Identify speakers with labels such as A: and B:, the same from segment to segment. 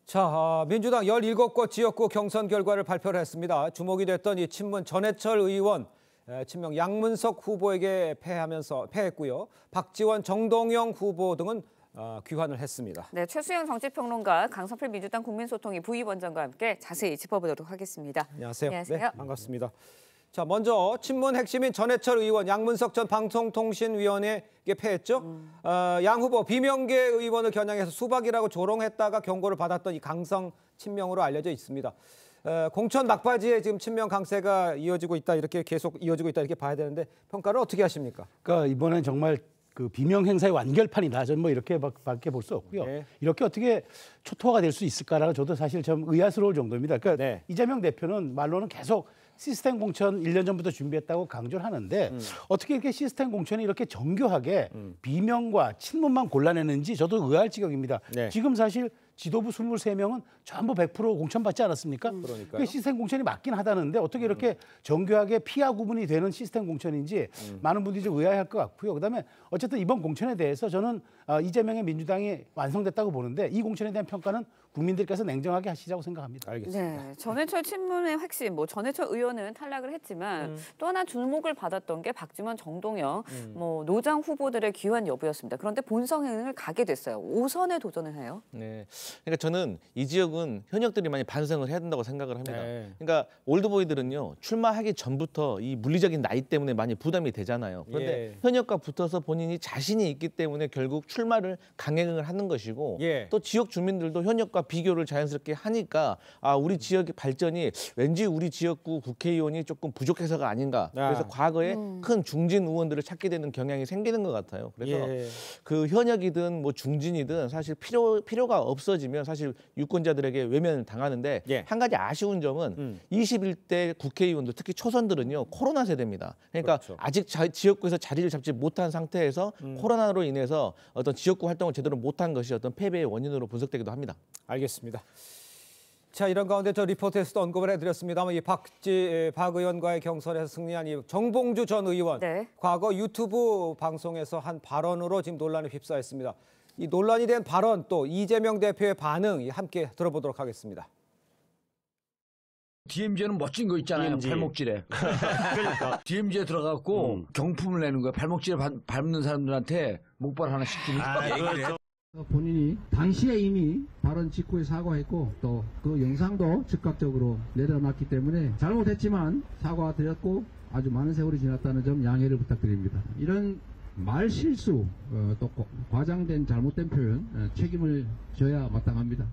A: 자, 민주당 17곳 지역구 경선 결과를 발표를 했습니다. 주목이 됐던 이 친문 전해철 의원, 친명 양문석 후보에게 패했고요. 박지원, 정동영 후보 등은 귀환을 했습니다.
B: 네, 최수영 정치평론가, 강성필 민주당 국민소통위 부위원장과 함께 자세히 짚어보도록 하겠습니다.
A: 안녕하세요.
B: 안녕하세요.
A: 네, 반갑습니다. 자, 먼저 친문 핵심인 전해철 의원, 양문석 전 방송통신위원회에게 패했죠. 양 후보 비명계 의원을 겨냥해서 수박이라고 조롱했다가 경고를 받았던 이 강성 친명으로 알려져 있습니다. 공천 막바지에 지금 친명 강세가 이어지고 있다, 이렇게 계속 이어지고 있다, 이렇게 봐야 되는데 평가를 어떻게 하십니까?
C: 그러니까 이번엔 정말 그 비명 행사의 완결판이다. 저는 뭐 이렇게밖에 볼 수 없고요.
A: 네.
C: 이렇게 어떻게 초토화가 될 수 있을까라고 저도 사실 좀 의아스러울 정도입니다. 그러니까
A: 네.
C: 이재명 대표는 말로는 계속 시스템 공천 1년 전부터 준비했다고 강조를 하는데 어떻게 이렇게 시스템 공천이 이렇게 정교하게 비명과 친문만 골라내는지 저도 의아할 지경입니다.
A: 네.
C: 지금 사실 지도부 23명은 전부 100% 공천받지 않았습니까?
A: 그러니까요.
C: 시스템 공천이 맞긴 하다는데 어떻게 이렇게 정교하게 피하 구분이 되는 시스템 공천인지 많은 분들이 좀 의아해할 것 같고요. 그다음에 어쨌든 이번 공천에 대해서 저는 이재명의 민주당이 완성됐다고 보는데 이 공천에 대한 평가는 국민들께서 냉정하게 하시자고 생각합니다.
A: 알겠습니다.
B: 네, 전해철 친문의 핵심, 전해철 의원은 탈락을 했지만 또 하나 주목을 받았던 게 박지원, 정동영, 노장 후보들의 귀환 여부였습니다. 그런데 본선행을 가게 됐어요. 5선에 도전을 해요.
D: 네, 그러니까 저는 이 지역은 현역들이 많이 반성을 해야 된다고 생각을 합니다.
A: 네.
D: 그러니까 올드보이들은요 출마하기 전부터 이 물리적인 나이 때문에 많이 부담이 되잖아요. 그런데
A: 예.
D: 현역과 붙어서 본인이 자신이 있기 때문에 결국 출마를 강행을 하는 것이고
A: 예.
D: 또 지역 주민들도 현역과 비교를 자연스럽게 하니까 우리 지역의 발전이 왠지 우리 지역구 국회의원이 조금 부족해서가 아닌가. 그래서 과거에 큰 중진 의원들을 찾게 되는 경향이 생기는 것 같아요. 그래서
A: 예.
D: 그 현역이든 뭐 중진이든 사실 필요가 없어지면 사실 유권자들에게 외면을 당하는데
A: 예.
D: 한 가지 아쉬운 점은 21대 국회의원들 특히 초선들은요 코로나 세대입니다. 그러니까
A: 그렇죠.
D: 아직 지역구에서 자리를 잡지 못한 상태에서 코로나로 인해서 어떤 지역구 활동을 제대로 못한 것이 어떤 패배의 원인으로 분석되기도 합니다.
A: 알겠습니다. 자, 이런 가운데 저 리포트에서도 언급을 해드렸습니다만 이 박 의원과의 경선에서 승리한 이 정봉주 전 의원,
B: 네.
A: 과거 유튜브 방송에서 한 발언으로 지금 논란에 휩싸였습니다. 이 논란이 된 발언 또 이재명 대표의 반응 함께 들어보도록 하겠습니다.
E: DMZ는 멋진 거 있잖아요.
F: DMZ.
E: 발목질에. 그러니까. DMZ에 들어가고 경품을 내는 거야. 발목질에 밟는 사람들한테 목발 하나씩 주니까.
F: 본인이 당시에 이미 발언 직후에 사과했고 또 그 영상도 즉각적으로 내려놨기 때문에 잘못했지만 사과드렸고 아주 많은 세월이 지났다는 점 양해를 부탁드립니다. 이런 말 실수 또 과장된 잘못된 표현 책임을 져야 마땅합니다.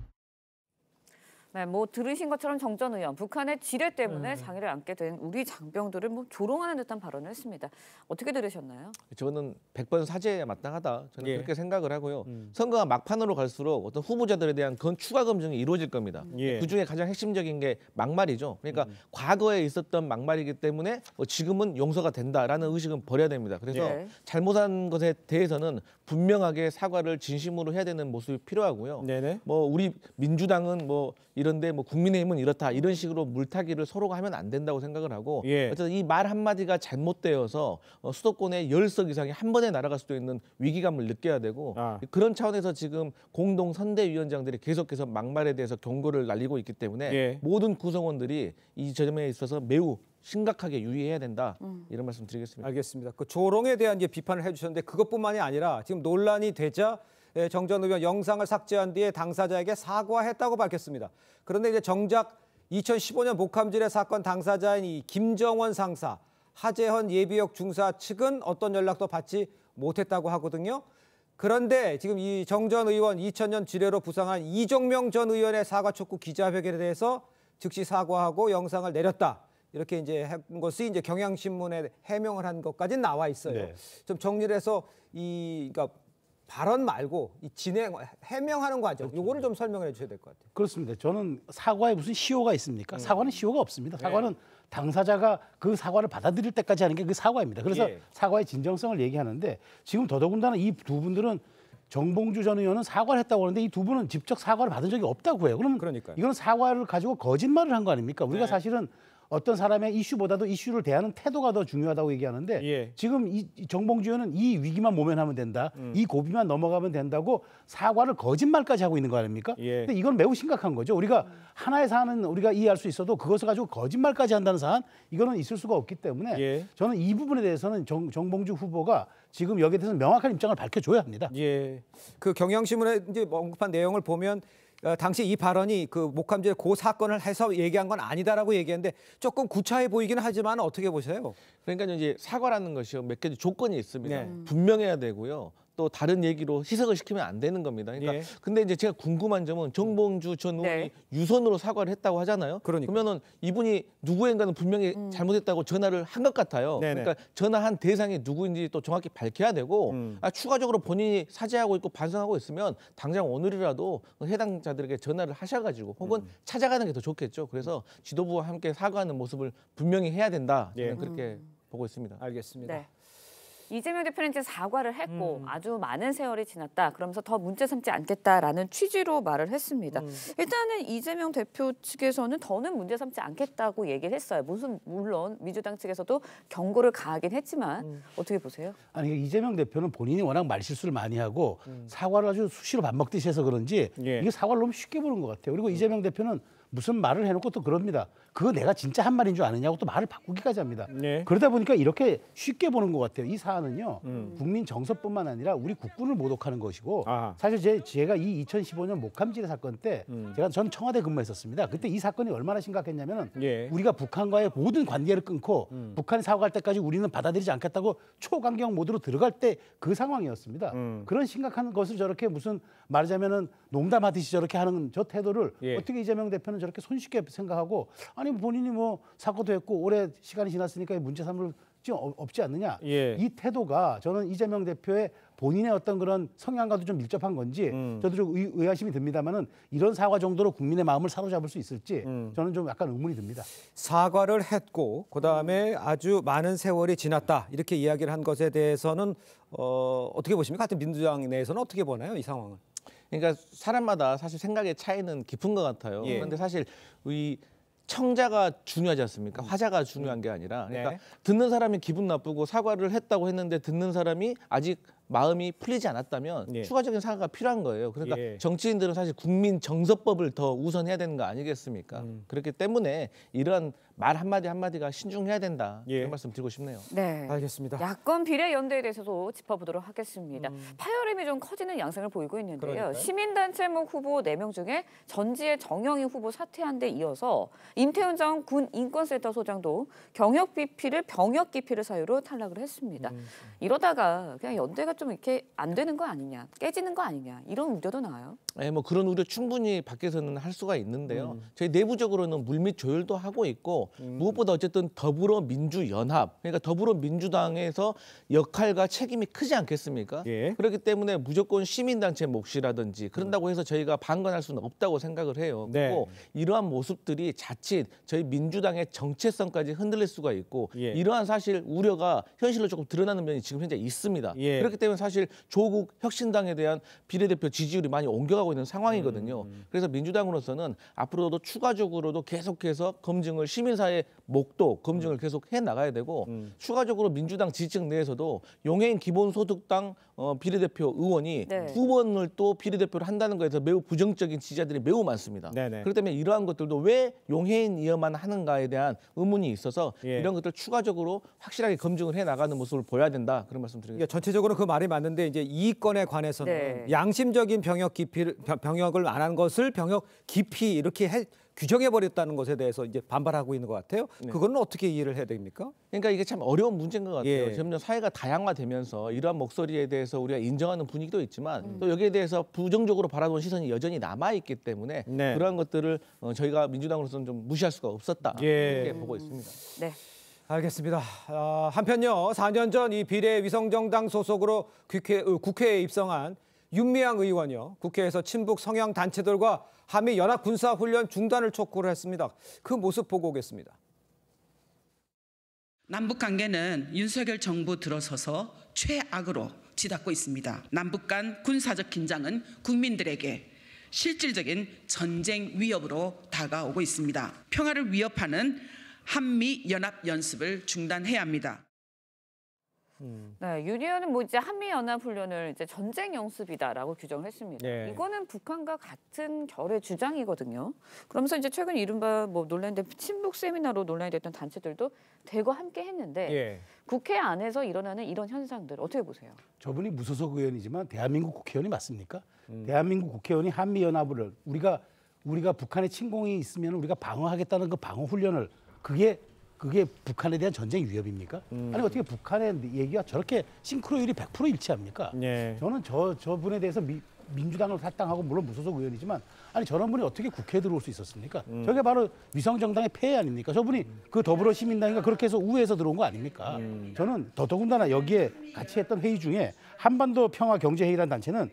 B: 네, 들으신 것처럼 정 전 의원, 북한의 지뢰 때문에 장애를 안게 된 우리 장병들을 조롱하는 듯한 발언을 했습니다. 어떻게 들으셨나요?
D: 저는 100번 사죄에 마땅하다. 저는
A: 예.
D: 그렇게 생각을 하고요. 선거가 막판으로 갈수록 어떤 후보자들에 대한 그건 추가 검증이 이루어질 겁니다.
A: 예.
D: 그중에 가장 핵심적인 게 막말이죠. 그러니까 과거에 있었던 막말이기 때문에 지금은 용서가 된다라는 의식은 버려야 됩니다. 그래서
B: 네.
D: 잘못한 것에 대해서는 분명하게 사과를 진심으로 해야 되는 모습이 필요하고요.
A: 네네.
D: 우리 민주당은 이런데 국민의힘은 이렇다 이런 식으로 물타기를 서로가 하면 안 된다고 생각을 하고
A: 예.
D: 어쨌든 이 말 한마디가 잘못되어서 수도권의 10석 이상이 한 번에 날아갈 수도 있는 위기감을 느껴야 되고 그런 차원에서 지금 공동선대위원장들이 계속해서 막말에 대해서 경고를 날리고 있기 때문에
A: 예.
D: 모든 구성원들이 이 점에 있어서 매우 심각하게 유의해야 된다 이런 말씀 드리겠습니다.
A: 알겠습니다. 그 조롱에 대한 이제 비판을 해주셨는데 그것뿐만이 아니라 지금 논란이 되자 정 전 의원 영상을 삭제한 뒤에 당사자에게 사과했다고 밝혔습니다. 그런데 이제 정작 2015년 목함질의 사건 당사자인 이 김정원 상사, 하재헌 예비역 중사 측은 어떤 연락도 받지 못했다고 하거든요. 그런데 지금 이 정 전 의원 2000년 지뢰로 부상한 이종명 전 의원의 사과 촉구 기자회견에 대해서 즉시 사과하고 영상을 내렸다. 이렇게 이제 한 것이 이제 경향신문에 해명을 한 것까지 나와 있어요.
C: 네.
A: 좀 정리를 해서 그러니까 발언 말고 이 해명하는 과정, 요거를 좀 설명을 해주셔야 될 것 같아요.
C: 그렇습니다. 저는 사과에 무슨 시효가 있습니까? 사과는 시효가 없습니다. 사과는 당사자가 그 사과를 받아들일 때까지 하는 게 그 사과입니다. 그래서
A: 예.
C: 사과의 진정성을 얘기하는데 지금 더더군다나 이 두 분들은 정봉주 전 의원은 사과를 했다고 하는데 이 두 분은 직접 사과를 받은 적이 없다고 해요. 그러면
A: 그러니까요.
C: 이건 사과를 가지고 거짓말을 한 거 아닙니까? 우리가 사실은 어떤 사람의 이슈보다도 이슈를 대하는 태도가 더 중요하다고 얘기하는데
A: 예.
C: 지금 이 정봉주 의원은 이 위기만 모면하면 된다. 이 고비만 넘어가면 된다고 사과를 거짓말까지 하고 있는 거 아닙니까?
A: 예.
C: 근데 이건 매우 심각한 거죠. 우리가 하나의 사안은 우리가 이해할 수 있어도 그것을 가지고 거짓말까지 한다는 사안 이거는 있을 수가 없기 때문에
A: 예.
C: 저는 이 부분에 대해서는 정봉주 후보가 지금 여기에 대해서 명확한 입장을 밝혀줘야 합니다.
A: 예. 그 경향신문에 이제 언급한 내용을 보면 당시 이 발언이 그 목함제 고 사건을 해서 얘기한 건 아니다라고 얘기했는데 조금 구차해 보이기는 하지만 어떻게 보세요?
D: 그러니까 이제 사과라는 것이요 몇 가지 조건이 있습니다.
A: 네.
D: 분명해야 되고요. 또 다른 얘기로 희석을 시키면 안 되는 겁니다. 그러니까
A: 예.
D: 근데 이제 제가 궁금한 점은 정봉주 전 의원이
B: 네.
D: 유선으로 사과를 했다고 하잖아요.
A: 그러니까.
D: 그러면은 이분이 누구인가는 분명히 잘못했다고 전화를 한 것 같아요.
A: 네네.
D: 그러니까 전화한 대상이 누구인지 또 정확히 밝혀야 되고 추가적으로 본인이 사죄하고 있고 반성하고 있으면 당장 오늘이라도 해당자들에게 전화를 하셔가지고 혹은 찾아가는 게 더 좋겠죠. 그래서 지도부와 함께 사과하는 모습을 분명히 해야 된다. 저는
A: 예.
D: 그렇게 보고 있습니다.
A: 알겠습니다.
B: 네. 이재명 대표는 이제 사과를 했고 아주 많은 세월이 지났다. 그러면서 더 문제 삼지 않겠다라는 취지로 말을 했습니다. 일단은 이재명 대표 측에서는 더는 문제 삼지 않겠다고 얘기를 했어요. 물론 민주당 측에서도 경고를 가하긴 했지만 어떻게 보세요?
C: 아니 이재명 대표는 본인이 워낙 말실수를 많이 하고 사과를 아주 수시로 밥 먹듯이 해서 그런지
A: 예.
C: 이게 사과를 너무 쉽게 보는 것 같아요. 그리고 이재명 대표는 무슨 말을 해놓고 또 그럽니다. 그거 내가 진짜 한 말인 줄 아느냐고 또 말을 바꾸기까지 합니다.
A: 네.
C: 그러다 보니까 이렇게 쉽게 보는 것 같아요. 이 사안은요. 국민 정서뿐만 아니라 우리 국군을 모독하는 것이고
A: 아하.
C: 사실 제가 이 2015년 목함지뢰 사건 때 전 청와대 근무했었습니다. 그때 이 사건이 얼마나 심각했냐면은
A: 예.
C: 우리가 북한과의 모든 관계를 끊고 북한이 사과할 때까지 우리는 받아들이지 않겠다고 초강경 모드로 들어갈 때 그 상황이었습니다. 그런 심각한 것을 저렇게 무슨 말하자면은 농담하듯이 저렇게 하는 저 태도를
A: 예.
C: 어떻게 이재명 대표는 저렇게 손쉽게 생각하고 아니 본인이 뭐 사과도 했고 오래 시간이 지났으니까 문제 삼을 좀 없지 않느냐.
A: 예.
C: 이 태도가 저는 이재명 대표의 본인의 어떤 그런 성향과도 좀 밀접한 건지 저도 좀 의아심이 듭니다만은 이런 사과 정도로 국민의 마음을 사로잡을 수 있을지 저는 좀 약간 의문이 듭니다.
A: 사과를 했고 그다음에 아주 많은 세월이 지났다 이렇게 이야기를 한 것에 대해서는 어떻게 보십니까? 같은 민주당 내에서는 어떻게 보나요? 이 상황을?
D: 그러니까 사람마다 사실 생각의 차이는 깊은 것 같아요.
A: 예.
D: 그런데 사실 이 청자가 중요하지 않습니까? 화자가 중요한 게 아니라 그러니까
A: 네.
D: 듣는 사람이 기분 나쁘고 사과를 했다고 했는데 듣는 사람이 아직 마음이 풀리지 않았다면
A: 예.
D: 추가적인 사과가 필요한 거예요. 그러니까
A: 예.
D: 정치인들은 사실 국민 정서법을 더 우선해야 되는 거 아니겠습니까? 그렇기 때문에 이러한 말 한마디 한마디가 신중해야 된다.
A: 예.
D: 이런 말씀 드리고 싶네요.
B: 네.
A: 알겠습니다.
B: 야권 비례 연대에 대해서도 짚어보도록 하겠습니다. 파열음이 좀 커지는 양상을 보이고 있는데요.
A: 그러니까요.
B: 시민단체목 후보 4명 중에 전지의 정영희 후보 사퇴한 데 이어서 임태훈 전 군 인권센터 소장도 경력 기피를 사유로 탈락을 했습니다. 이러다가 그냥 연대가 좀 이렇게 안 되는 거 아니냐, 깨지는 거 아니냐 이런 우려도 나와요.
D: 네, 뭐 그런 우려 충분히 밖에서는 할 수가 있는데요. 저희 내부적으로는 물밑 조율도 하고 있고 무엇보다 어쨌든 더불어민주연합, 그러니까 더불어민주당에서 역할과 책임이 크지 않겠습니까?
A: 예.
D: 그렇기 때문에 무조건 시민단체 몫이라든지 그런다고 해서 저희가 방관할 수는 없다고 생각을 해요.
A: 네.
D: 그리고 이러한 모습들이 자칫 저희 민주당의 정체성까지 흔들릴 수가 있고
A: 예.
D: 이러한 사실 우려가 현실로 조금 드러나는 면이 지금 현재 있습니다.
A: 예.
D: 그렇기 때문에 사실 조국 혁신당에 대한 비례대표 지지율이 많이 옮겨가고 있는 상황이거든요. 그래서 민주당으로서는 앞으로도 추가적으로도 계속해서 검증을 시민사회 목도 검증을 계속 해 나가야 되고 추가적으로 민주당 지지층 내에서도 용해인 기본소득당 비례대표 의원이
B: 네.
D: 2번을 또 비례대표를 한다는 거에서 매우 부정적인 지지자들이 매우 많습니다.
A: 네네.
D: 그렇기 때문에 이러한 것들도 왜 용해인이어만 하는가에 대한 의문이 있어서
A: 예.
D: 이런 것들 추가적으로 확실하게 검증을 해 나가는 모습을 보여야 된다. 그런 말씀 드리겠습니다.
A: 그러니까 전체적으로 그 말이 맞는데 이제 이 건에 관해서는
B: 네.
A: 양심적인 병역을 안 한 것을 병역 기피 이렇게 규정해 버렸다는 것에 대해서 이제 반발하고 있는 것 같아요. 그거는 어떻게 이해를 해야 됩니까?
D: 그러니까 이게 참 어려운 문제인 것 같아요.
A: 예.
D: 점점 사회가 다양화되면서 이러한 목소리에 대해서 우리가 인정하는 분위기도 있지만 또 여기에 대해서 부정적으로 바라보는 시선이 여전히 남아있기 때문에
A: 네.
D: 그러한 것들을 저희가 민주당으로서는 좀 무시할 수가 없었다.
A: 예.
D: 이렇게 보고 있습니다.
B: 네.
A: 알겠습니다. 한편요, 4년 전 이 비례위성정당 소속으로 국회에 입성한 윤미향 의원이요, 국회에서 친북 성향 단체들과 한미 연합 군사 훈련 중단을 촉구를 했습니다. 그 모습 보고 오겠습니다.
G: 남북 관계는 윤석열 정부 들어서서 최악으로 치닫고 있습니다. 남북 간 군사적 긴장은 국민들에게 실질적인 전쟁 위협으로 다가오고 있습니다. 평화를 위협하는 한미 연합 연습을 중단해야 합니다.
B: 네, 윤 의원은 뭐 이제 한미연합훈련을 이제 전쟁 연습이다라고 규정을 했습니다.
A: 네.
B: 이거는 북한과 같은 결의 주장이거든요. 그러면서 이제 최근 이른바 뭐 논란된 친북 세미나로 논란이 됐던 단체들도 대거 함께 했는데
A: 예.
B: 국회 안에서 일어나는 이런 현상들 어떻게 보세요?
C: 저분이 무소속 의원이지만 대한민국 국회의원이 맞습니까? 대한민국 국회의원이 한미연합을 우리가 북한의 침공이 있으면 우리가 방어하겠다는 그 방어 훈련을 그게 북한에 대한 전쟁 위협입니까? 아니 어떻게 북한의 얘기가 저렇게 싱크로율이 100% 일치합니까?
A: 예.
C: 저는 저분에 대해서 민주당을 탈당하고 물론 무소속 의원이지만 아니 저런 분이 어떻게 국회에 들어올 수 있었습니까? 저게 바로 위성정당의 폐해 아닙니까? 저분이 그 더불어시민당인가 그렇게 해서 우회해서 들어온 거 아닙니까? 저는 더더군다나 여기에 같이 했던 회의 중에 한반도 평화경제회의라는 단체는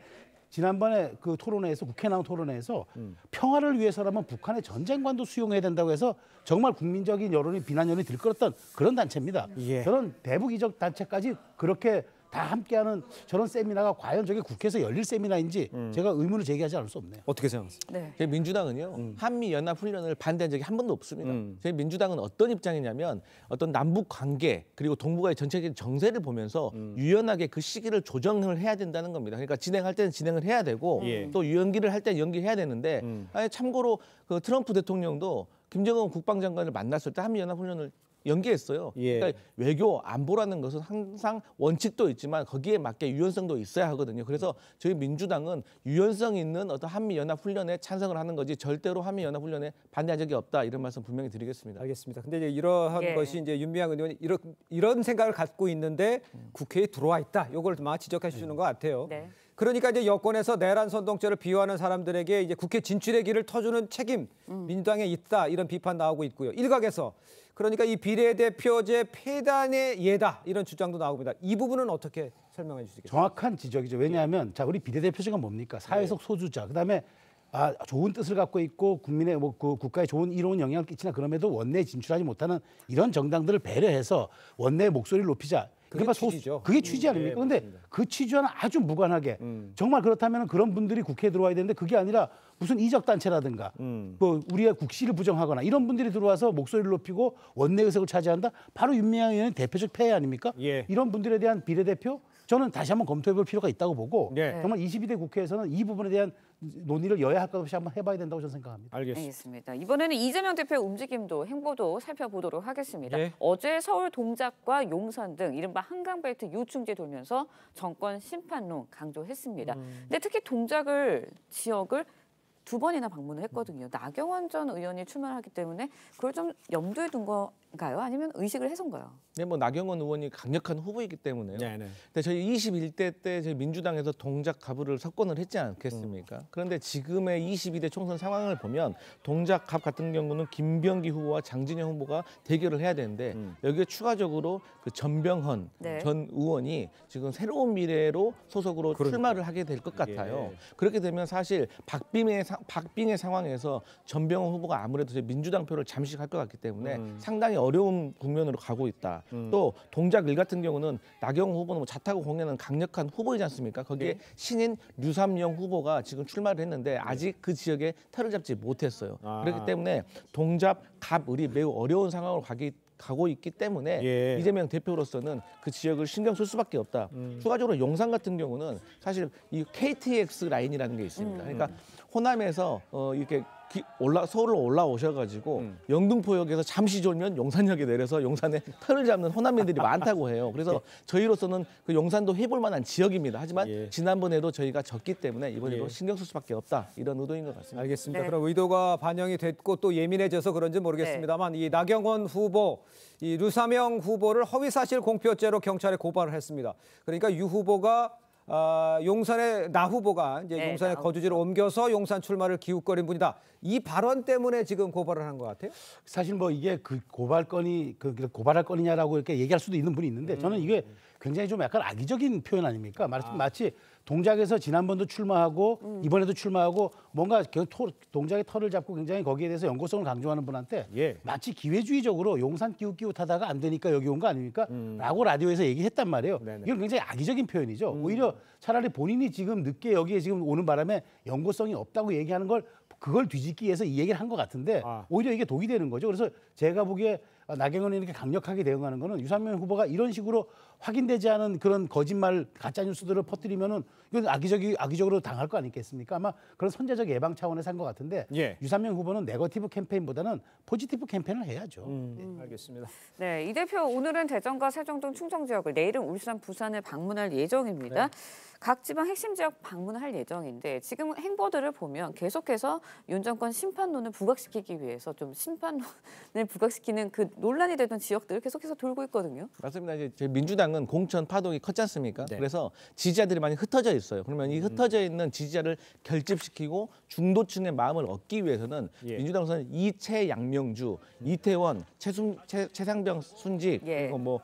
C: 지난번에 그 토론회에서 국회 나온 토론회에서 평화를 위해서라면 북한의 전쟁관도 수용해야 된다고 해서 정말 국민적인 여론이 비난 여론이 들끓었던 그런 단체입니다.
A: 예.
C: 저는 대북 이적 단체까지 그렇게 다 함께하는 저런 세미나가 과연 저게 국회에서 열릴 세미나인지 제가 의문을 제기하지 않을 수 없네요.
A: 어떻게 생각하세요?
B: 네.
D: 저희 민주당은요 한미 연합 훈련을 반대한 적이 한 번도 없습니다. 저희 민주당은 어떤 입장이냐면 어떤 남북 관계 그리고 동북아의 전체적인 정세를 보면서 유연하게 그 시기를 조정을 해야 된다는 겁니다. 그러니까 진행할 때는 진행을 해야 되고 또 연기를 할 때는 연기해야 되는데 참고로 그 트럼프 대통령도 김정은 국방장관을 만났을 때 한미 연합 훈련을 연기했어요.
A: 예.
D: 그러니까 외교 안보라는 것은 항상 원칙도 있지만 거기에 맞게 유연성도 있어야 하거든요. 그래서 저희 민주당은 유연성 있는 어떤 한미 연합 훈련에 찬성을 하는 거지 절대로 한미 연합 훈련에 반대한 적이 없다 이런 말씀 분명히 드리겠습니다.
A: 알겠습니다. 근데 이제 이러한
B: 예.
A: 것이 이제 윤미향 의원이 이런 생각을 갖고 있는데 국회에 들어와 있다. 이걸 막 지적해 주시는 것 같아요.
B: 네.
A: 그러니까 이제 여권에서 내란 선동죄를 비호하는 사람들에게 이제 국회 진출의 길을 터주는 책임 민주당에 있다 이런 비판 나오고 있고요. 일각에서 그러니까 이 비례대표제 폐단의 예다 이런 주장도 나옵니다. 이 부분은 어떻게 설명해 주시겠어요?
C: 정확한 지적이죠. 왜냐하면 자 우리 비례대표제가 뭡니까? 사회적 소주자. 그다음에 좋은 뜻을 갖고 있고 국민의 그 국가에 좋은 이로운 영향을 끼치나 그럼에도 원내에 진출하지 못하는 이런 정당들을 배려해서 원내의 목소리를 높이자.
A: 그게 취지죠.
C: 그게 취지 아닙니까? 그런데
A: 맞습니다.
C: 그 취지와는 아주 무관하게 정말 그렇다면 그런 분들이 국회에 들어와야 되는데 그게 아니라 무슨 이적 단체라든가 뭐 우리의 국시를 부정하거나 이런 분들이 들어와서 목소리를 높이고 원내 의석을 차지한다. 바로 윤미향 의원의 대표적 폐해 아닙니까?
A: 예.
C: 이런 분들에 대한 비례대표 저는 다시 한번 검토해볼 필요가 있다고 보고
A: 네.
C: 정말 22대 국회에서는 이 부분에 대한 논의를 여야 할 것 없이 한번 해봐야 된다고 저는 생각합니다.
A: 알겠습니다.
B: 알겠습니다. 이번에는 이재명 대표의 움직임도 행보도 살펴보도록 하겠습니다.
A: 예.
B: 어제 서울 동작과 용산 등 이른바 한강벨트 요충지 돌면서 정권 심판론 강조했습니다. 근데 특히 동작을 지역을 2번이나 방문을 했거든요. 나경원 전 의원이 출마하기 때문에 그걸 좀 염두에 둔 건가요? 아니면 의식을 해서인가요?
D: 네, 뭐 나경원 의원이 강력한 후보이기 때문에요.
A: 네네.
D: 근데 저희 21대 때 저희 민주당에서 동작 갑을 석권을 했지 않겠습니까? 그런데 지금의 22대 총선 상황을 보면 동작 갑 같은 경우는 김병기 후보와 장진영 후보가 대결을 해야 되는데 여기에 추가적으로 그 전병헌
B: 네.
D: 전 의원이 지금 새로운 미래로 소속으로 출마를 하게 될 것 같아요. 그렇게 되면 사실 박빙의 상황에서 전병헌 후보가 아무래도 저희 민주당 표를 잠식할 것 같기 때문에 상당히 어려운 국면으로 가고 있다. 또 동작 1 같은 경우는 나경원 후보는 뭐 자타고 공략하는 강력한 후보이지 않습니까? 거기에 신인 류삼영 후보가 지금 출마를 했는데 아직 그 지역에 털을 잡지 못했어요. 그렇기 때문에 동작 갑을이 매우 어려운 상황으로 가고 있기 때문에 이재명 대표로서는 그 지역을 신경 쓸 수밖에 없다. 추가적으로 용산 같은 경우는 사실 이 KTX 라인이라는 게 있습니다. 그러니까 호남에서 이렇게 서울로 올라오셔가지고 영등포역에서 잠시 졸면 용산역에 내려서 용산에 털을 잡는 호남민들이 많다고 해요. 그래서 저희로서는 그 용산도 해볼 만한 지역입니다. 하지만 지난번에도 저희가 졌기 때문에 이번에도 신경 쓸 수밖에 없다. 이런 의도인 것 같습니다.
A: 알겠습니다.
B: 네.
A: 그럼 의도가 반영이 됐고 또 예민해져서 그런지 모르겠습니다만 이 나경원 후보, 이 류삼영 후보를 허위사실 공표죄로 경찰에 고발을 했습니다. 그러니까 유 후보가 용산의 나 후보가 이제
B: 네,
A: 용산의
B: 나
A: 거주지를 옮겨서 용산 출마를 기웃거린 분이다. 이 발언 때문에 지금 고발을 한 것 같아요.
C: 사실 뭐 이게 그 고발건이 고발할 건이냐라고 이렇게 얘기할 수도 있는 분이 있는데 저는 이게 굉장히 좀 약간 악의적인 표현 아닙니까? 마치 동작에서 지난번도 출마하고 이번에도 출마하고 뭔가 동작의 털을 잡고 굉장히 거기에 대해서 연고성을 강조하는 분한테 마치 기회주의적으로 용산 끼웃끼웃하다가 안 되니까 여기 온 거 아닙니까? 라고 라디오에서 얘기했단 말이에요. 이건 굉장히 악의적인 표현이죠. 오히려 차라리 본인이 지금 늦게 여기에 지금 오는 바람에 연고성이 없다고 얘기하는 걸 그걸 뒤집기 위해서 이 얘기를 한 것 같은데 오히려 이게 독이 되는 거죠. 그래서 제가 보기에 나경원이 이렇게 강력하게 대응하는 거는 유상민 후보가 이런 식으로 확인되지 않은 그런 거짓말 가짜 뉴스들을 퍼뜨리면은 이건 악의적으로 당할 거 아니겠습니까? 아마 그런 선제적 예방 차원에서 한 것 같은데
A: 예.
C: 유상민 후보는 네거티브 캠페인보다는 포지티브 캠페인을 해야죠.
A: 알겠습니다.
B: 네, 이 대표 오늘은 대전과 세종동 충청 지역을, 내일은 울산, 부산을 방문할 예정입니다.
A: 네.
B: 각 지방 핵심 지역 방문할 예정인데 지금 행보들을 보면 계속해서 윤 정권 심판론을 부각시키기 위해서 좀 심판론을 부각시키는 그 논란이 되던 지역들을 계속해서 돌고 있거든요.
D: 맞습니다. 이제 저희 민주당은 공천 파동이 컸지 않습니까?
A: 네.
D: 그래서 지지자들이 많이 흩어져 있어요. 그러면 이 흩어져 있는 지지자를 결집시키고 중도층의 마음을 얻기 위해서는
A: 예.
D: 민주당에서는 이채양명주, 이태원, 최상병 순직,
B: 예.
D: 그리고 뭐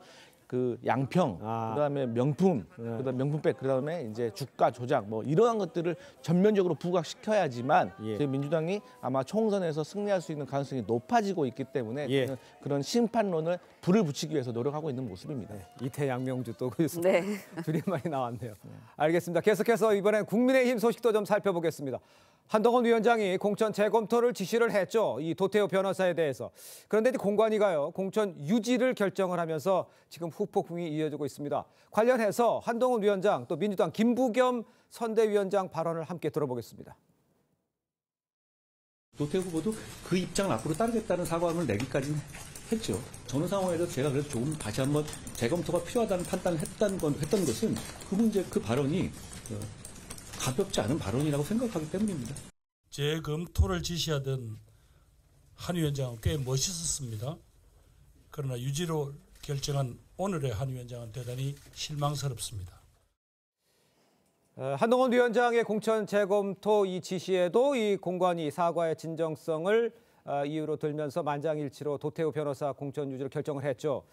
D: 그 양평, 그다음에 명품, 그다음에 명품백, 그다음에 이제 주가 조작 뭐 이러한 것들을 전면적으로 부각시켜야지만
A: 예.
D: 저희 민주당이 아마 총선에서 승리할 수 있는 가능성이 높아지고 있기 때문에
A: 예.
D: 저는 그런 심판론을 불을 붙이기 위해서 노력하고 있는 모습입니다.
A: 이태양명주 또 그래서
B: 네.
A: 둘이 많이 나왔네요. 알겠습니다. 계속해서 이번엔 국민의힘 소식도 좀 살펴보겠습니다. 한동훈 위원장이 공천 재검토를 지시를 했죠. 이 도태우 변호사에 대해서. 그런데 이제 공관위가요, 공천 유지를 결정을 하면서 지금 후폭풍이 이어지고 있습니다. 관련해서 한동훈 위원장 또 민주당 김부겸 선대위원장 발언을 함께 들어보겠습니다.
H: 노태우 후보도 그 입장을 앞으로 따르겠다는 사과를 내기까지는 했죠. 어느 상황에서 제가 그래서 조금 다시 한번 재검토가 필요하다는 판단을 했던 것은 그 문제, 그 발언이 가볍지 않은 발언이라고 생각하기 때문입니다.
I: 재검토를 지시하던 한 위원장은 꽤 멋있었습니다. 그러나 유지로 결정한 오늘의 한 위원장은 대단히 실망스럽습니다.
A: 한동훈 위원장의 공천 재검토 이 지시에도 이 공관위 사과의 진정성을 이유로 들면서 만장일치로 도태우 변호사 공천 유지를 결정을 했죠.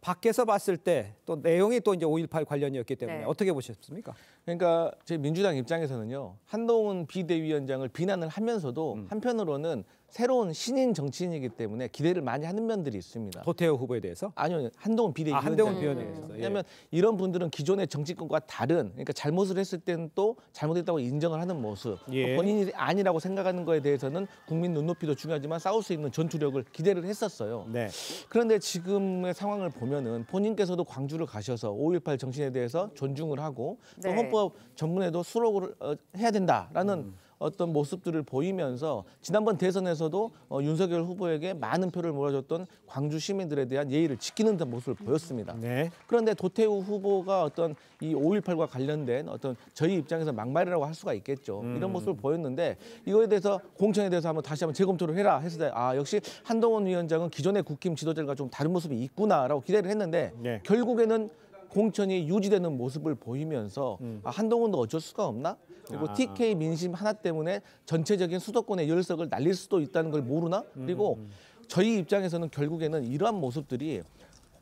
A: 밖에서 봤을 때 또 내용이 또 이제 5.18 관련이었기 때문에
B: 네.
A: 어떻게 보셨습니까?
D: 그러니까 저희 민주당 입장에서는요, 한동훈 비대위원장을 비난을 하면서도 한편으로는 새로운 신인 정치인이기 때문에 기대를 많이 하는 면들이 있습니다.
A: 도태우 후보에 대해서?
D: 아니요, 한동훈 비대위원장.
A: 한동훈 비대위원장에 대해서. 예.
D: 왜냐하면 이런 분들은 기존의 정치권과 다른, 그러니까 잘못을 했을 때는 또 잘못했다고 인정을 하는 모습,
A: 예.
D: 본인이 아니라고 생각하는 거에 대해서는 국민 눈높이도 중요하지만 싸울 수 있는 전투력을 기대를 했었어요.
A: 네.
D: 그런데 지금의 상황을 보면은 본인께서도 광주를 가셔서 5.18 정신에 대해서 존중을 하고 또
B: 네.
D: 헌법 전문에도 수록을 해야 된다라는 어떤 모습들을 보이면서 지난번 대선에서도 윤석열 후보에게 많은 표를 몰아줬던 광주 시민들에 대한 예의를 지키는 듯한 모습을 보였습니다.
A: 네.
D: 그런데 도태우 후보가 어떤 이 5.18과 관련된 어떤 저희 입장에서 막말이라고 할 수가 있겠죠. 이런 모습을 보였는데 이거에 대해서 공천에 대해서 한번 다시 한번 재검토를 해라 했을 때 역시 한동훈 위원장은 기존의 국힘 지도자들과 좀 다른 모습이 있구나라고 기대를 했는데
A: 네.
D: 결국에는 공천이 유지되는 모습을 보이면서 한동훈도 어쩔 수가 없나? 그리고 TK 민심 하나 때문에 전체적인 수도권의 열석을 날릴 수도 있다는 걸 모르나? 그리고 저희 입장에서는 결국에는 이러한 모습들이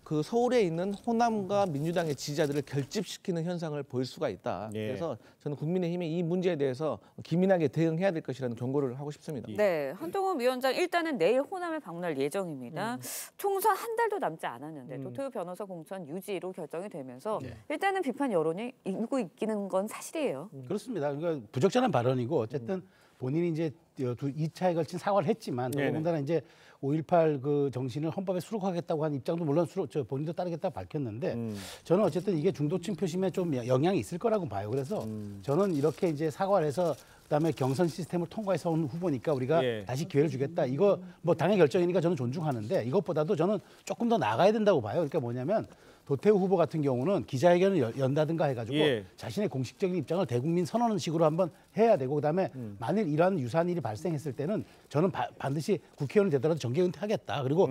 D: 그 서울에 있는 호남과 민주당의 지지자들을 결집시키는 현상을 볼 수가 있다.
A: 예.
D: 그래서 저는 국민의힘이 이 문제에 대해서 기민하게 대응해야 될 것이라는 경고를 하고 싶습니다.
B: 네, 한동훈 위원장 일단은 내일 호남을 방문할 예정입니다. 총선 한 달도 남지 않았는데 도태우 변호사 공천 유지로 결정이 되면서 일단은 비판 여론이 일고 있기는 건 사실이에요.
C: 그렇습니다. 그러니까 부적절한 발언이고 어쨌든 본인이 이제 2차에 걸친 사과를 했지만 더군다나 이제 5.18 그 정신을 헌법에 수록하겠다고 한 입장도 물론 본인도 따르겠다고 밝혔는데 저는 어쨌든 이게 중도층 표심에 좀 영향이 있을 거라고 봐요. 그래서 저는 이렇게 이제 사과를 해서 그다음에 경선 시스템을 통과해서 온 후보니까 우리가
A: 예.
C: 다시 기회를 주겠다. 이거 뭐 당의 결정이니까 저는 존중하는데 이것보다도 저는 조금 더 나가야 된다고 봐요. 그러니까 뭐냐면 도태우 후보 같은 경우는 기자회견을 연다든가 해가지고
A: 예.
C: 자신의 공식적인 입장을 대국민 선언식으로 한번 해야 되고 그다음에 만일 이러한 유사한 일이 발생했을 때는 저는 반드시 국회의원이 되더라도 정계 은퇴하겠다. 그리고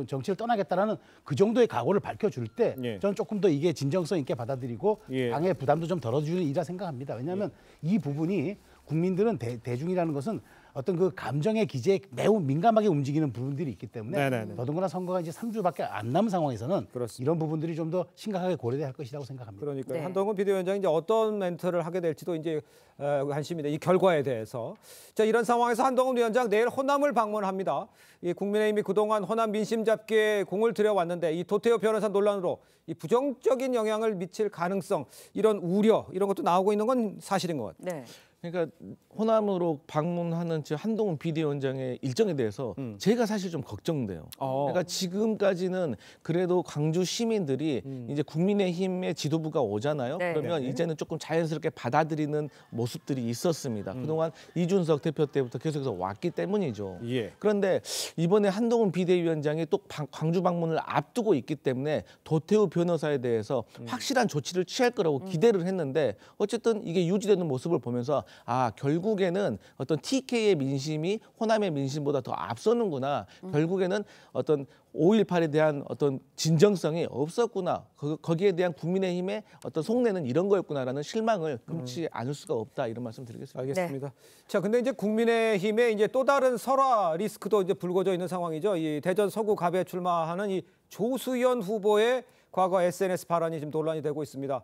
C: 정치를 떠나겠다라는 그 정도의 각오를 밝혀줄 때
A: 예.
C: 저는 조금 더 이게 진정성 있게 받아들이고
A: 예.
C: 당의 부담도 좀 덜어주는 일이라 생각합니다. 왜냐하면 이 부분이 국민들은 대중이라는 것은 어떤 그 감정의 기제에 매우 민감하게 움직이는 부분들이 있기 때문에
A: 네네네.
C: 더더군다나 선거가 이제 3주밖에 안 남은 상황에서는
A: 그렇습니다.
C: 이런 부분들이 좀 더 심각하게 고려돼야 할 것이라고 생각합니다.
A: 그러니까
B: 네.
A: 한동훈 비대위원장이 이제 어떤 멘트를 하게 될지도 이제 관심인데 이 결과에 대해서 자 이런 상황에서 한동훈 위원장 내일 호남을 방문합니다. 이 국민의힘이 그동안 호남 민심 잡기에 공을 들여왔는데 이 도태우 변호사 논란으로 이 부정적인 영향을 미칠 가능성 이런 우려 이런 것도 나오고 있는 건 사실인 것 같아요.
B: 네.
D: 그러니까 호남으로 방문하는 한동훈 비대위원장의 일정에 대해서 제가 사실 좀 걱정돼요. 그러니까 지금까지는 그래도 광주 시민들이 이제 국민의힘의 지도부가 오잖아요.
B: 네.
D: 그러면 이제는 조금 자연스럽게 받아들이는 모습들이 있었습니다. 그동안 이준석 대표 때부터 계속해서 왔기 때문이죠.
A: 예.
D: 그런데 이번에 한동훈 비대위원장이 또 광주 방문을 앞두고 있기 때문에 도태우 변호사에 대해서 확실한 조치를 취할 거라고 기대를 했는데 어쨌든 이게 유지되는 모습을 보면서 아 결국에는 어떤 TK의 민심이 호남의 민심보다 더 앞서는구나. 결국에는 어떤 5.18에 대한 어떤 진정성이 없었구나. 거기에 대한 국민의힘의 어떤 속내는 이런 거였구나라는 실망을 금치 않을 수가 없다. 이런 말씀 드리겠습니다.
A: 알겠습니다. 자, 근데 이제 국민의힘의 이제 또 다른 설화 리스크도 이제 불거져 있는 상황이죠. 이 대전 서구갑에 출마하는 이 조수연 후보의 과거 SNS 발언이 지금 논란이 되고 있습니다.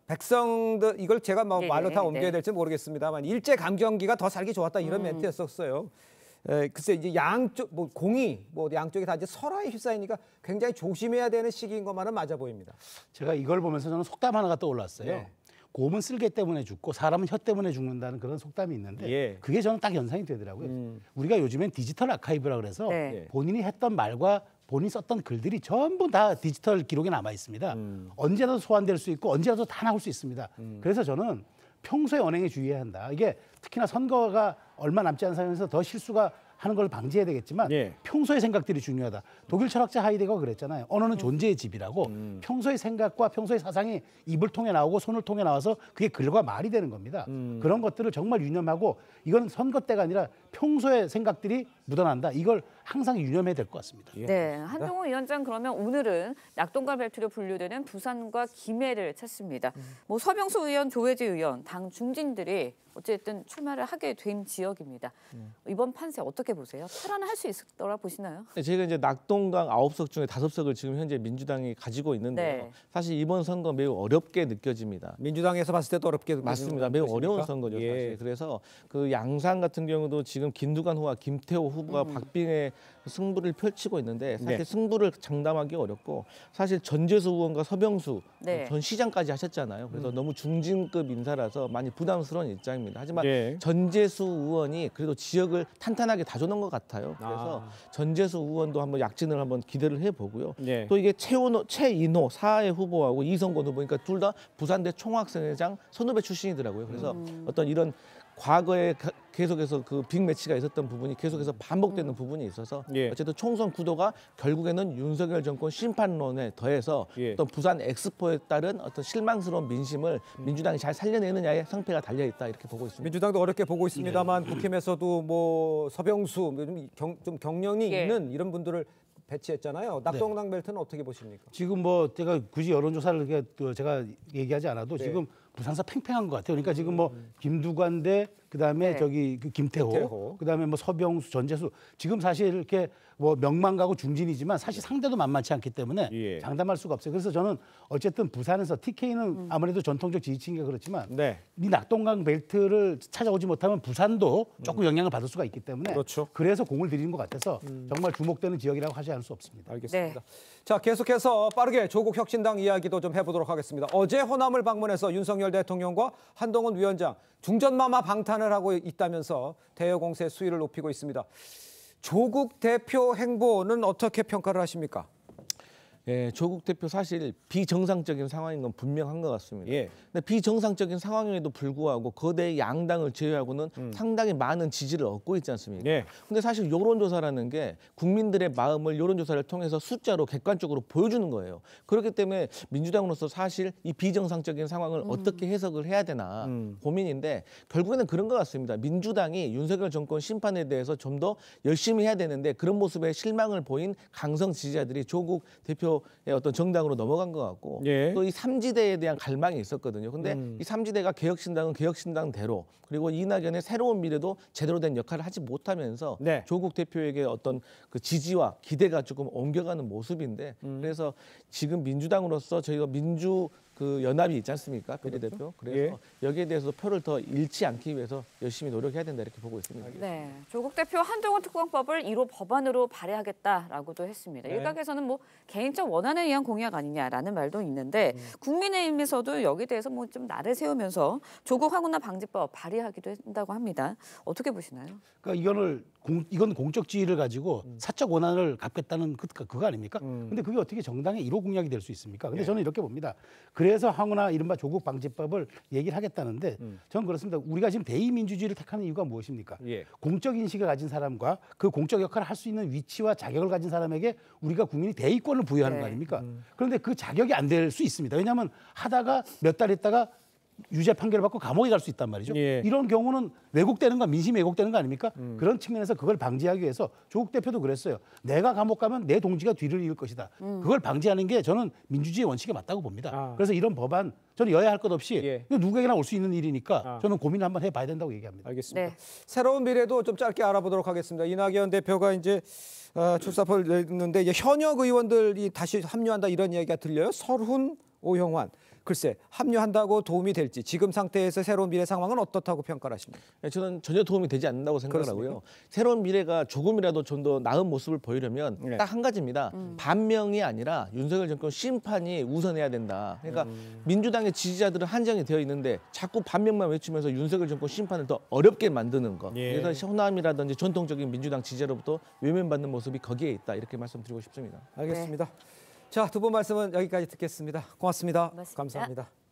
A: 백성들 이걸 제가 말로 다 옮겨야 될지 모르겠습니다만 일제 강점기가 더 살기 좋았다 이런 멘트였었어요. 글쎄 이제 양쪽 공이 양쪽이 다 이제 설화에 휩싸이니까 굉장히 조심해야 되는 시기인 것만은 맞아 보입니다.
C: 제가 이걸 보면서 저는 속담 하나가 떠올랐어요.
A: 네.
C: 곰은 쓸개 때문에 죽고 사람은 혀 때문에 죽는다는 그런 속담이 있는데 그게 저는 딱 연상이 되더라고요. 우리가 요즘엔 디지털 아카이브라 그래서 본인이 했던 말과 본인이 썼던 글들이 전부 다 디지털 기록에 남아 있습니다. 언제라도 소환될 수 있고 언제라도 다 나올 수 있습니다. 그래서 저는 평소에 언행에 주의해야 한다. 이게 특히나 선거가 얼마 남지 않은 상황에서 더 실수가 하는 걸 방지해야 되겠지만 평소의 생각들이 중요하다. 독일 철학자 하이데거가 그랬잖아요. 언어는 존재의 집이라고. 평소의 생각과 평소의 사상이 입을 통해 나오고 손을 통해 나와서 그게 글과 말이 되는 겁니다. 그런 것들을 정말 유념하고 이건 선거 때가 아니라 평소의 생각들이 묻어난다. 이걸 항상 유념해야 될 것 같습니다.
B: 네, 한동훈 위원장 그러면 오늘은 낙동강 벨트로 분류되는 부산과 김해를 찾습니다. 뭐 서병수 의원, 조혜지 의원, 당 중진들이 어쨌든 출마를 하게 된 지역입니다. 이번 판세 어떻게 보세요? 탈환할 수 있을 거라 보시나요?
D: 제가 이제 낙동강 9석 중에 5석을 지금 현재 민주당이 가지고 있는데요. 사실 이번 선거 매우 어렵게 느껴집니다.
A: 민주당에서 봤을 때도 어렵게
D: 맞습니다. 매우 어려운 선거죠. 사실. 그래서 그 양산 같은 경우도 지금 김두관 후보와 김태호 후보가 박빙의 승부를 펼치고 있는데 사실 승부를 장담하기 어렵고 사실 전재수 의원과 서병수 전 시장까지 하셨잖아요. 그래서 너무 중진급 인사라서 많이 부담스러운 입장입니다. 하지만 전재수 의원이 그래도 지역을 탄탄하게 다져놓은 것 같아요. 그래서 전재수 의원도 한번 약진을 한번 기대를 해보고요. 또 이게 최인호 사회 후보하고 이성권 후보니까 둘 다 부산대 총학생회장 선후배 출신이더라고요. 그래서 어떤 이런 과거에 계속해서 그 빅매치가 있었던 부분이 계속해서 반복되는 부분이 있어서 어쨌든 총선 구도가 결국에는 윤석열 정권 심판론에 더해서 어떤 부산 엑스포에 따른 어떤 실망스러운 민심을 민주당이 잘 살려내느냐에 성패가 달려있다 이렇게 보고 있습니다.
A: 민주당도 어렵게 보고 있습니다만 국힘에서도 뭐 서병수 좀 경력이 있는 이런 분들을 배치했잖아요. 낙동강 벨트는 어떻게 보십니까?
C: 지금 뭐 제가 굳이 여론조사를 제가 얘기하지 않아도 지금 부산사 팽팽한 것 같아요. 그러니까 지금 뭐 김두관 대 그다음에 저기 김태호, 그다음에 뭐 서병수, 전재수 지금 사실 이렇게 뭐 명망가고 중진이지만 사실 상대도 만만치 않기 때문에 장담할 수가 없어요. 그래서 저는 어쨌든 부산에서 TK는 아무래도 전통적 지지층이가 그렇지만 이 낙동강 벨트를 찾아오지 못하면 부산도 조금 영향을 받을 수가 있기 때문에 그래서 공을 들이는 것 같아서 정말 주목되는 지역이라고 하지 않을 수 없습니다.
A: 알겠습니다. 자, 계속해서 빠르게 조국 혁신당 이야기도 좀 해보도록 하겠습니다. 어제 호남을 방문해서 윤석열 대통령과 한동훈 위원장 중전마마 방탄을 하고 있다면서 대여 공세 수위를 높이고 있습니다. 조국 대표 행보는 어떻게 평가를 하십니까?
D: 조국 대표 사실 비정상적인 상황인 건 분명한 것 같습니다. 근데 비정상적인 상황에도 불구하고 거대 양당을 제외하고는 상당히 많은 지지를 얻고 있지 않습니까? 근데 사실 여론조사라는 게 국민들의 마음을 여론조사를 통해서 숫자로 객관적으로 보여주는 거예요. 그렇기 때문에 민주당으로서 사실 이 비정상적인 상황을 어떻게 해석을 해야 되나 고민인데 결국에는 그런 것 같습니다. 민주당이 윤석열 정권 심판에 대해서 좀 더 열심히 해야 되는데 그런 모습에 실망을 보인 강성 지지자들이 조국 대표 어떤 정당으로 넘어간 것 같고 또 이 3지대에 대한 갈망이 있었거든요. 근데 이 3지대가 개혁신당은 개혁신당대로 그리고 이낙연의 새로운 미래도 제대로 된 역할을 하지 못하면서 조국 대표에게 어떤 그 지지와 기대가 조금 옮겨가는 모습인데 그래서 지금 민주당으로서 저희가 그 연합이 있지 않습니까? 비례대표. 그래서
A: 예.
D: 여기에 대해서 표를 더 잃지 않기 위해서 열심히 노력해야 된다 이렇게 보고 있습니다.
B: 네, 조국 대표 한동훈 특검법을 1호 법안으로 발의하겠다라고도 했습니다.
A: 네.
B: 일각에서는 뭐 개인적 원한에 의한 공약 아니냐라는 말도 있는데 국민의힘에서도 여기에 대해서 뭐 좀 날을 세우면서 조국 황운하 방지법 발의하기도 한다고 합니다. 어떻게 보시나요?
C: 그러니까 이건 공적 지위를 가지고 사적 원한을 갚겠다는 그거 아닙니까? 근데 그게 어떻게 정당의 1호 공약이 될 수 있습니까? 근데 저는 이렇게 봅니다. 그래서 황운하 이른바 조국 방지법을 얘기를 하겠다는데 저는 그렇습니다. 우리가 지금 대의민주주의를 택하는 이유가 무엇입니까?
A: 예.
C: 공적 인식을 가진 사람과 그 공적 역할을 할 수 있는 위치와 자격을 가진 사람에게 우리가 국민이 대의권을 부여하는
B: 네.
C: 거 아닙니까? 그런데 그 자격이 안 될 수 있습니다. 왜냐하면 하다가 몇 달 있다가 유죄 판결을 받고 감옥에 갈 수 있단 말이죠.
A: 예.
C: 이런 경우는 왜곡되는 거, 민심이 왜곡되는 거 아닙니까? 그런 측면에서 그걸 방지하기 위해서 조국 대표도 그랬어요. 내가 감옥 가면 내 동지가 뒤를 이을 것이다. 그걸 방지하는 게 저는 민주주의 원칙에 맞다고 봅니다. 그래서 이런 법안 저는 여야 할 것 없이
A: 예.
C: 누구에게나 올 수 있는 일이니까 저는 고민을 한번 해봐야 된다고 얘기합니다.
A: 알겠습니다.
B: 네.
A: 새로운 미래도 좀 짧게 알아보도록 하겠습니다. 이낙연 대표가 이제 출사표를 냈는데 이제 현역 의원들이 다시 합류한다 이런 이야기가 들려요. 설훈, 오형환. 글쎄 합류한다고 도움이 될지 지금 상태에서 새로운 미래 상황은 어떻다고 평가를 하십니까?
D: 저는 전혀 도움이 되지 않는다고 생각하고요. 새로운 미래가 조금이라도 좀 더 나은 모습을 보이려면
A: 네.
D: 딱 한 가지입니다. 반명이 아니라 윤석열 정권 심판이 우선해야 된다. 그러니까 민주당의 지지자들은 한정이 되어 있는데 자꾸 반명만 외치면서 윤석열 정권 심판을 더 어렵게 만드는 것.
A: 예.
D: 그래서 호남이라든지 전통적인 민주당 지지자로부터 외면받는 모습이 거기에 있다. 이렇게 말씀드리고 싶습니다.
A: 알겠습니다. 자, 두 분 말씀은 여기까지 듣겠습니다. 고맙습니다.
B: 고맙습니다.
A: 감사합니다.